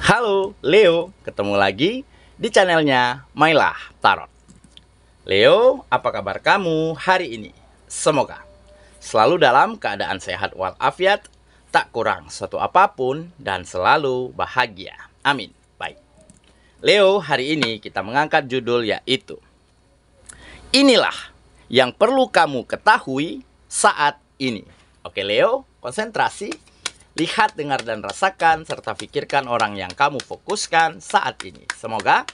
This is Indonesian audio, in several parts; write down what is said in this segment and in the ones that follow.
Halo Leo, ketemu lagi di channelnya Mailah Tarot. Leo, apa kabar kamu hari ini? Semoga selalu dalam keadaan sehat walafiat, tak kurang suatu apapun, dan selalu bahagia. Amin. Baik, Leo, hari ini kita mengangkat judul yaitu inilah yang perlu kamu ketahui saat ini. Oke Leo, konsentrasi. Lihat, dengar, dan rasakan, serta pikirkan orang yang kamu fokuskan saat ini. Semoga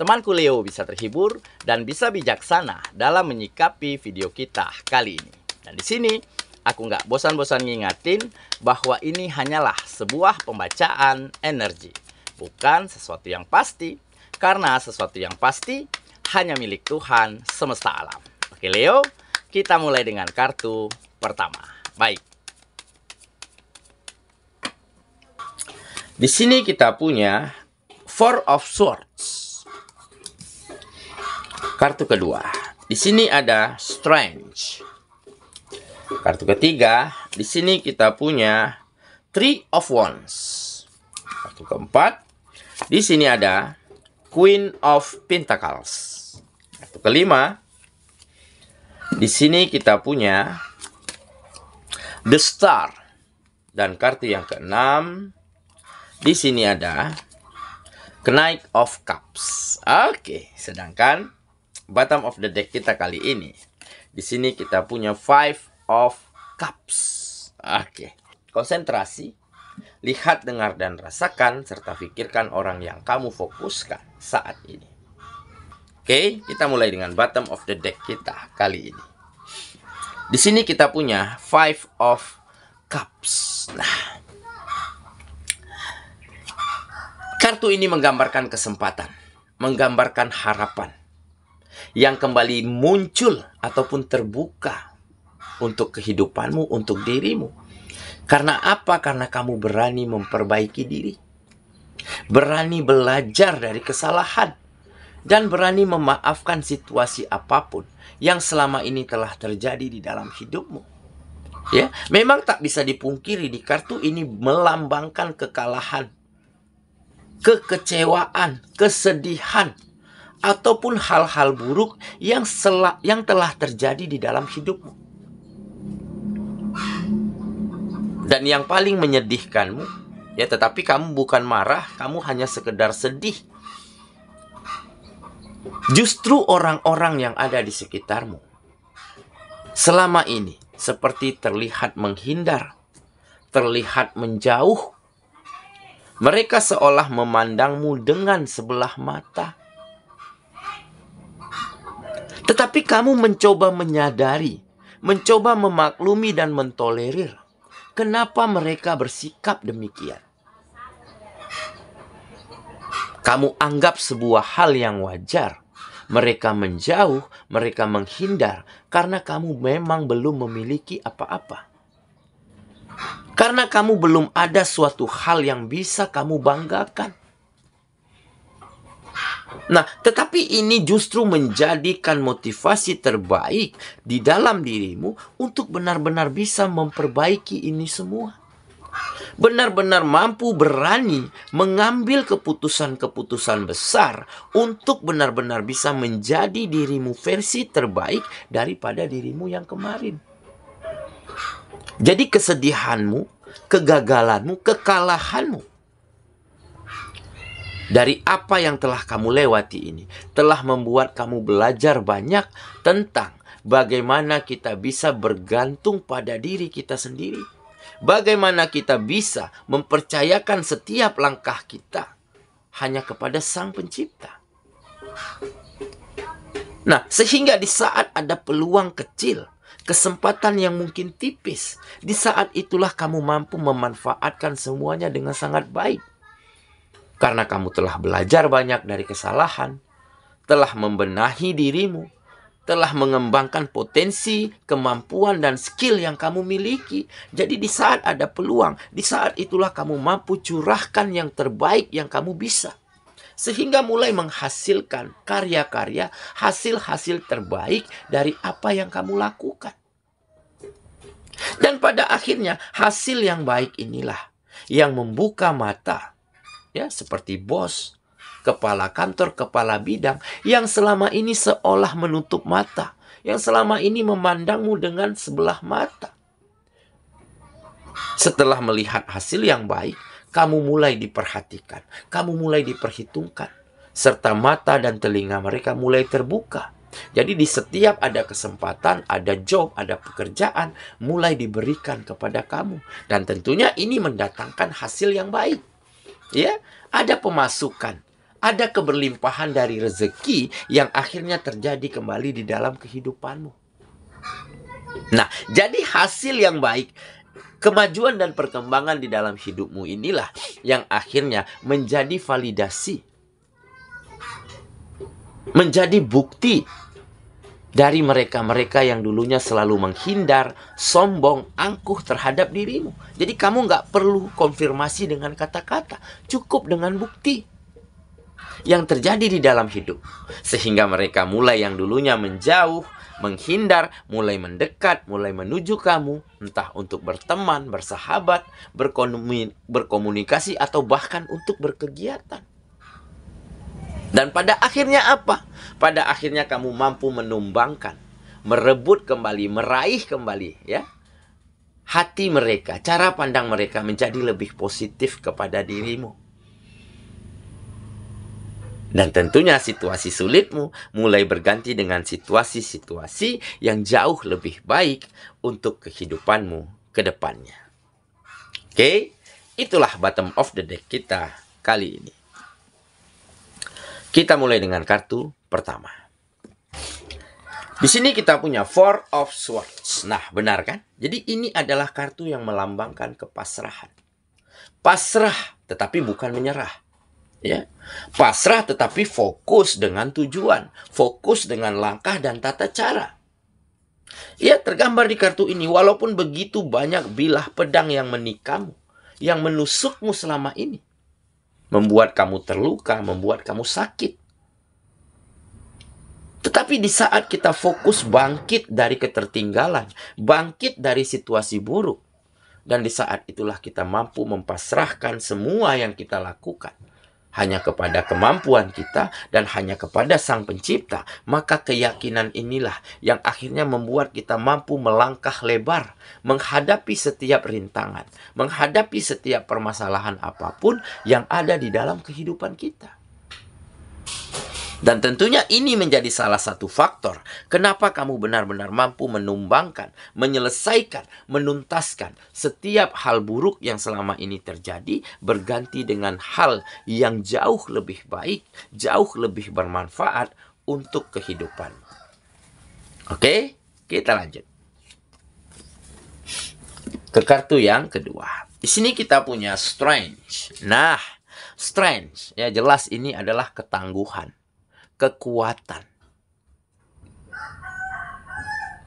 temanku Leo bisa terhibur dan bisa bijaksana dalam menyikapi video kita kali ini. Dan di sini aku nggak bosan-bosan ngingatin bahwa ini hanyalah sebuah pembacaan energi, bukan sesuatu yang pasti, karena sesuatu yang pasti hanya milik Tuhan semesta alam. Oke Leo, kita mulai dengan kartu pertama. Baik. Di sini kita punya Four of Swords. Kartu kedua. Di sini ada Strange. Kartu ketiga. Di sini kita punya Three of Wands. Kartu keempat. Di sini ada Queen of Pentacles. Kartu kelima. Di sini kita punya The Star. Dan kartu yang keenam. Di sini ada Knight of Cups. Oke, sedangkan bottom of the deck kita kali ini, di sini kita punya Five of Cups. Oke, konsentrasi, lihat, dengar, dan rasakan, serta pikirkan orang yang kamu fokuskan saat ini. Oke, kita mulai dengan bottom of the deck kita kali ini. Di sini kita punya Five of Cups. Nah, kartu ini menggambarkan kesempatan, menggambarkan harapan yang kembali muncul ataupun terbuka untuk kehidupanmu, untuk dirimu. Karena apa? Karena kamu berani memperbaiki diri, berani belajar dari kesalahan, dan berani memaafkan situasi apapun yang selama ini telah terjadi di dalam hidupmu. Ya, memang tak bisa dipungkiri di kartu ini melambangkan kekalahan, kekecewaan, kesedihan, ataupun hal-hal buruk yang telah terjadi di dalam hidupmu. Dan yang paling menyedihkanmu, ya, tetapi kamu bukan marah, kamu hanya sekedar sedih. Justru orang-orang yang ada di sekitarmu selama ini seperti terlihat menghindar, terlihat menjauh. Mereka seolah memandangmu dengan sebelah mata. Tetapi kamu mencoba menyadari, mencoba memaklumi dan mentolerir. Kenapa mereka bersikap demikian? Kamu anggap sebuah hal yang wajar. Mereka menjauh, mereka menghindar, karena kamu memang belum memiliki apa-apa. Karena kamu belum ada suatu hal yang bisa kamu banggakan. Nah, tetapi ini justru menjadikan motivasi terbaik di dalam dirimu untuk benar-benar bisa memperbaiki ini semua. Benar-benar mampu berani mengambil keputusan-keputusan besar untuk benar-benar bisa menjadi dirimu versi terbaik daripada dirimu yang kemarin. Jadi kesedihanmu, kegagalanmu, kekalahanmu dari apa yang telah kamu lewati ini telah membuat kamu belajar banyak tentang bagaimana kita bisa bergantung pada diri kita sendiri. Bagaimana kita bisa mempercayakan setiap langkah kita hanya kepada Sang Pencipta. Nah, sehingga di saat ada peluang kecil, kesempatan yang mungkin tipis, di saat itulah kamu mampu memanfaatkan semuanya dengan sangat baik. Karena kamu telah belajar banyak dari kesalahan, telah membenahi dirimu, telah mengembangkan potensi, kemampuan, dan skill yang kamu miliki. Jadi di saat ada peluang, di saat itulah kamu mampu curahkan yang terbaik yang kamu bisa. Sehingga mulai menghasilkan karya-karya, hasil-hasil terbaik dari apa yang kamu lakukan. Dan pada akhirnya hasil yang baik inilah yang membuka mata ya, seperti bos, kepala kantor, kepala bidang, yang selama ini seolah menutup mata, yang selama ini memandangmu dengan sebelah mata. Setelah melihat hasil yang baik, kamu mulai diperhatikan, kamu mulai diperhitungkan, serta mata dan telinga mereka mulai terbuka. Jadi di setiap ada kesempatan, ada job, ada pekerjaan, mulai diberikan kepada kamu. Dan tentunya ini mendatangkan hasil yang baik. Ya, ada pemasukan, ada keberlimpahan dari rezeki yang akhirnya terjadi kembali di dalam kehidupanmu. Nah, jadi hasil yang baik, kemajuan dan perkembangan di dalam hidupmu inilah yang akhirnya menjadi validasi, menjadi bukti dari mereka-mereka yang dulunya selalu menghindar, sombong, angkuh terhadap dirimu. Jadi kamu nggak perlu konfirmasi dengan kata-kata, cukup dengan bukti yang terjadi di dalam hidup. Sehingga mereka mulai yang dulunya menjauh, menghindar, mulai mendekat, mulai menuju kamu, entah untuk berteman, bersahabat, berkomunikasi, atau bahkan untuk berkegiatan. Dan pada akhirnya apa? Pada akhirnya kamu mampu menumbangkan, merebut kembali, meraih kembali, ya, hati mereka, cara pandang mereka menjadi lebih positif kepada dirimu. Dan tentunya situasi sulitmu mulai berganti dengan situasi-situasi yang jauh lebih baik untuk kehidupanmu ke depannya. Oke, itulah bottom of the deck kita kali ini. Kita mulai dengan kartu pertama. Di sini kita punya Four of Swords. Nah, benar kan? Jadi ini adalah kartu yang melambangkan kepasrahan. Pasrah, tetapi bukan menyerah. Ya, pasrah tetapi fokus dengan tujuan, fokus dengan langkah dan tata cara. Ya, tergambar di kartu ini, walaupun begitu banyak bilah pedang yang menikam, yang menusukmu selama ini, membuat kamu terluka, membuat kamu sakit. Tetapi di saat kita fokus bangkit dari ketertinggalan, bangkit dari situasi buruk, dan di saat itulah kita mampu mempasrahkan semua yang kita lakukan hanya kepada kemampuan kita dan hanya kepada Sang Pencipta, maka keyakinan inilah yang akhirnya membuat kita mampu melangkah lebar, menghadapi setiap rintangan, menghadapi setiap permasalahan apapun yang ada di dalam kehidupan kita. Dan tentunya ini menjadi salah satu faktor kenapa kamu benar-benar mampu menumbangkan, menyelesaikan, menuntaskan setiap hal buruk yang selama ini terjadi, berganti dengan hal yang jauh lebih baik, jauh lebih bermanfaat untuk kehidupan. Oke, kita lanjut ke kartu yang kedua. Di sini kita punya Strength. Nah, Strength, ya jelas ini adalah ketangguhan, kekuatan.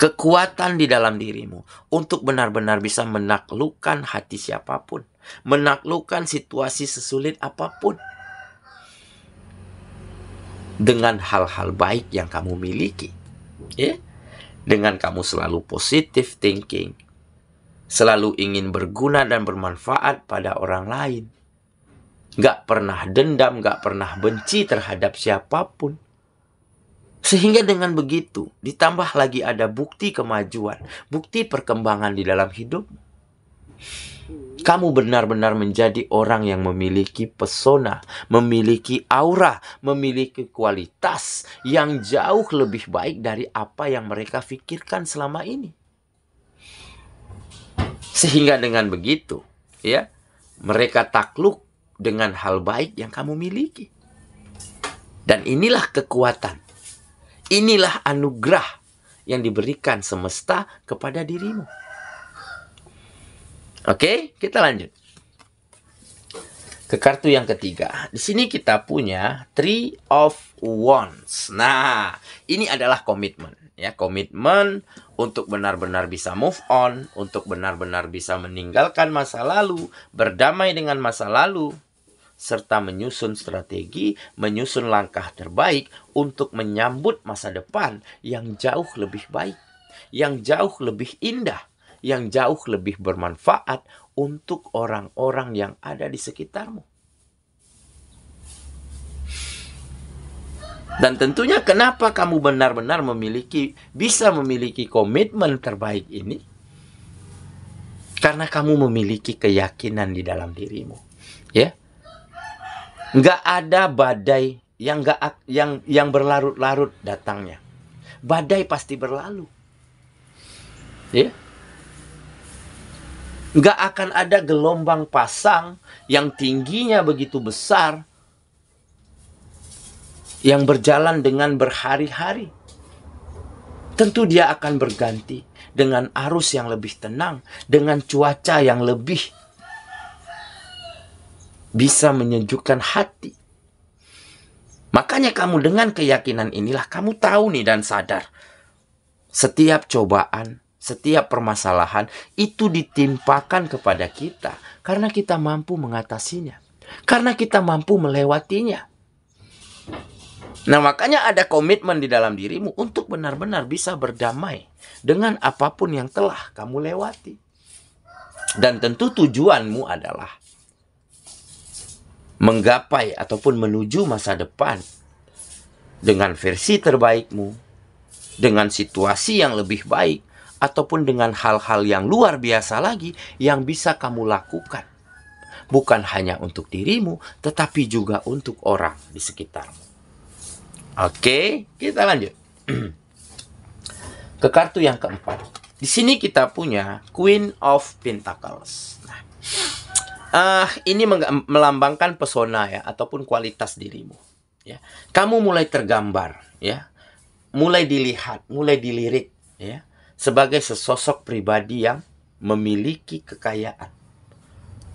Kekuatan di dalam dirimu untuk benar-benar bisa menaklukkan hati siapapun, menaklukkan situasi sesulit apapun dengan hal-hal baik yang kamu miliki. Ya? Dengan kamu selalu positive thinking, selalu ingin berguna dan bermanfaat pada orang lain. Gak pernah dendam, gak pernah benci terhadap siapapun. Sehingga dengan begitu, ditambah lagi ada bukti kemajuan, bukti perkembangan di dalam hidup. Kamu benar-benar menjadi orang yang memiliki pesona, memiliki aura, memiliki kualitas yang jauh lebih baik dari apa yang mereka pikirkan selama ini. Sehingga dengan begitu, ya, mereka takluk dengan hal baik yang kamu miliki. Dan inilah kekuatan. Inilah anugerah yang diberikan semesta kepada dirimu. Oke, kita lanjut ke kartu yang ketiga. Di sini kita punya Three of Wands. Nah, ini adalah komitmen, ya, komitmen untuk benar-benar bisa move on, untuk benar-benar bisa meninggalkan masa lalu, berdamai dengan masa lalu, serta menyusun strategi, menyusun langkah terbaik untuk menyambut masa depan yang jauh lebih baik, yang jauh lebih indah, yang jauh lebih bermanfaat untuk orang-orang yang ada di sekitarmu. Dan tentunya kenapa kamu benar-benar bisa memiliki komitmen terbaik ini? Karena kamu memiliki keyakinan di dalam dirimu. Ya. Nggak ada badai yang berlarut-larut datangnya. Badai pasti berlalu. Ya. Nggak akan ada gelombang pasang yang tingginya begitu besar, yang berjalan dengan berhari-hari. Tentu dia akan berganti dengan arus yang lebih tenang, dengan cuaca yang lebih bisa menyejukkan hati. Makanya kamu dengan keyakinan inilah kamu tahu nih dan sadar. Setiap cobaan, setiap permasalahan itu ditimpakan kepada kita. Karena kita mampu mengatasinya. Karena kita mampu melewatinya. Nah, makanya ada komitmen di dalam dirimu untuk benar-benar bisa berdamai dengan apapun yang telah kamu lewati. Dan tentu tujuanmu adalah menggapai ataupun menuju masa depan dengan versi terbaikmu, dengan situasi yang lebih baik, ataupun dengan hal-hal yang luar biasa lagi yang bisa kamu lakukan. Bukan hanya untuk dirimu, tetapi juga untuk orang di sekitarmu. Oke, kita lanjut. Ke kartu yang keempat. Di sini kita punya Queen of Pentacles. Nah, ini melambangkan pesona ya, ataupun kualitas dirimu. Ya, kamu mulai tergambar, ya, mulai dilihat, mulai dilirik, ya, sebagai sesosok pribadi yang memiliki kekayaan,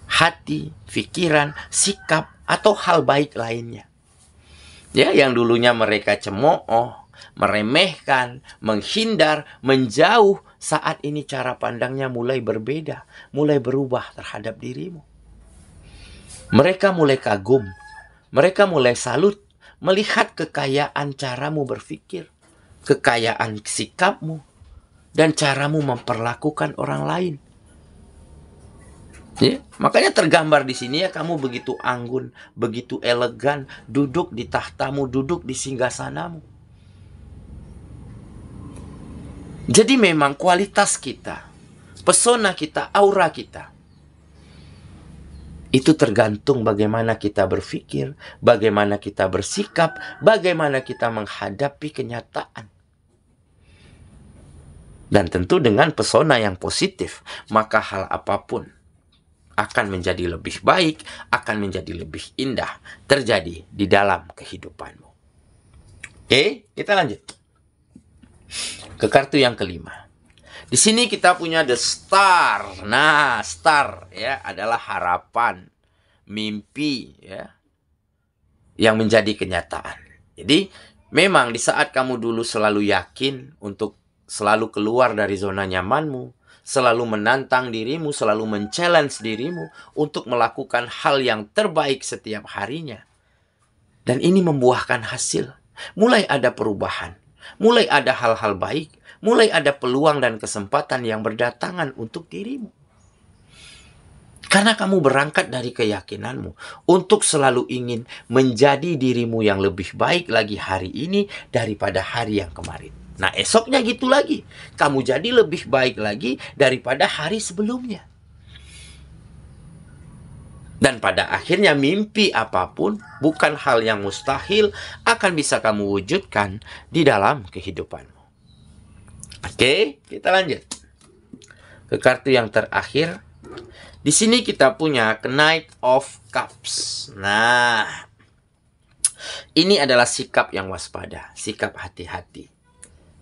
hati, pikiran, sikap, atau hal baik lainnya. Ya, yang dulunya mereka cemooh, meremehkan, menghindar, menjauh, saat ini cara pandangnya mulai berbeda, mulai berubah terhadap dirimu. Mereka mulai kagum, mereka mulai salut, melihat kekayaan caramu berpikir, kekayaan sikapmu, dan caramu memperlakukan orang lain. Ya, makanya tergambar di sini ya, kamu begitu anggun, begitu elegan, duduk di tahtamu, duduk di singgasanamu. Jadi memang kualitas kita, pesona kita, aura kita, itu tergantung bagaimana kita berpikir, bagaimana kita bersikap, bagaimana kita menghadapi kenyataan. Dan tentu dengan pesona yang positif, maka hal apapun akan menjadi lebih baik, akan menjadi lebih indah terjadi di dalam kehidupanmu. Oke, kita lanjut ke kartu yang kelima. Di sini kita punya The Star. Nah, star ya adalah harapan, mimpi ya yang menjadi kenyataan. Jadi, memang di saat kamu dulu selalu yakin untuk selalu keluar dari zona nyamanmu, selalu menantang dirimu, selalu men-challenge dirimu untuk melakukan hal yang terbaik setiap harinya. Dan ini membuahkan hasil. Mulai ada perubahan, mulai ada hal-hal baik, mulai ada peluang dan kesempatan yang berdatangan untuk dirimu. Karena kamu berangkat dari keyakinanmu untuk selalu ingin menjadi dirimu yang lebih baik lagi hari ini daripada hari yang kemarin. Nah, esoknya gitu lagi. Kamu jadi lebih baik lagi daripada hari sebelumnya. Dan pada akhirnya mimpi apapun, bukan hal yang mustahil, akan bisa kamu wujudkan di dalam kehidupanmu. Oke, kita lanjut ke kartu yang terakhir. Di sini kita punya Knight of Cups. Nah, ini adalah sikap yang waspada, sikap hati-hati.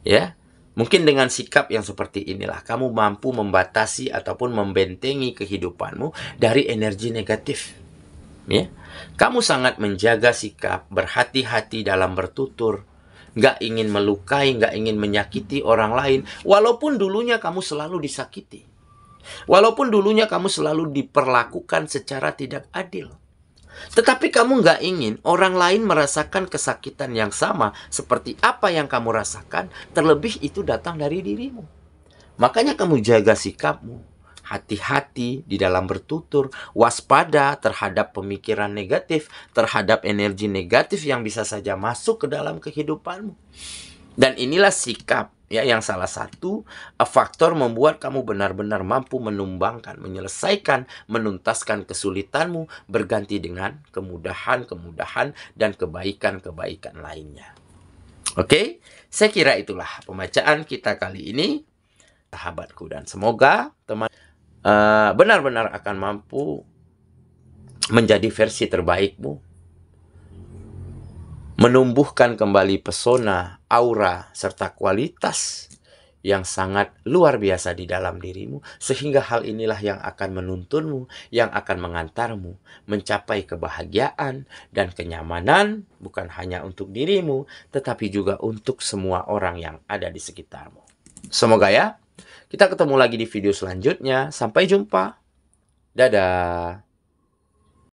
Ya, mungkin dengan sikap yang seperti inilah kamu mampu membatasi ataupun membentengi kehidupanmu dari energi negatif. Ya, kamu sangat menjaga sikap, berhati-hati dalam bertutur, nggak ingin melukai, nggak ingin menyakiti orang lain, walaupun dulunya kamu selalu disakiti, walaupun dulunya kamu selalu diperlakukan secara tidak adil. Tetapi kamu nggak ingin orang lain merasakan kesakitan yang sama seperti apa yang kamu rasakan, terlebih itu datang dari dirimu. Makanya kamu jaga sikapmu, hati-hati di dalam bertutur, waspada terhadap pemikiran negatif, terhadap energi negatif yang bisa saja masuk ke dalam kehidupanmu. Dan inilah sikap ya yang salah satu faktor membuat kamu benar-benar mampu menumbangkan, menyelesaikan, menuntaskan kesulitanmu berganti dengan kemudahan-kemudahan dan kebaikan-kebaikan lainnya. Oke, saya kira itulah pembacaan kita kali ini, sahabatku, dan semoga teman benar-benar akan mampu menjadi versi terbaikmu, menumbuhkan kembali pesona, aura, serta kualitas yang sangat luar biasa di dalam dirimu, sehingga hal inilah yang akan menuntunmu, yang akan mengantarmu mencapai kebahagiaan dan kenyamanan, bukan hanya untuk dirimu, tetapi juga untuk semua orang yang ada di sekitarmu. Semoga ya, kita ketemu lagi di video selanjutnya. Sampai jumpa. Dadah.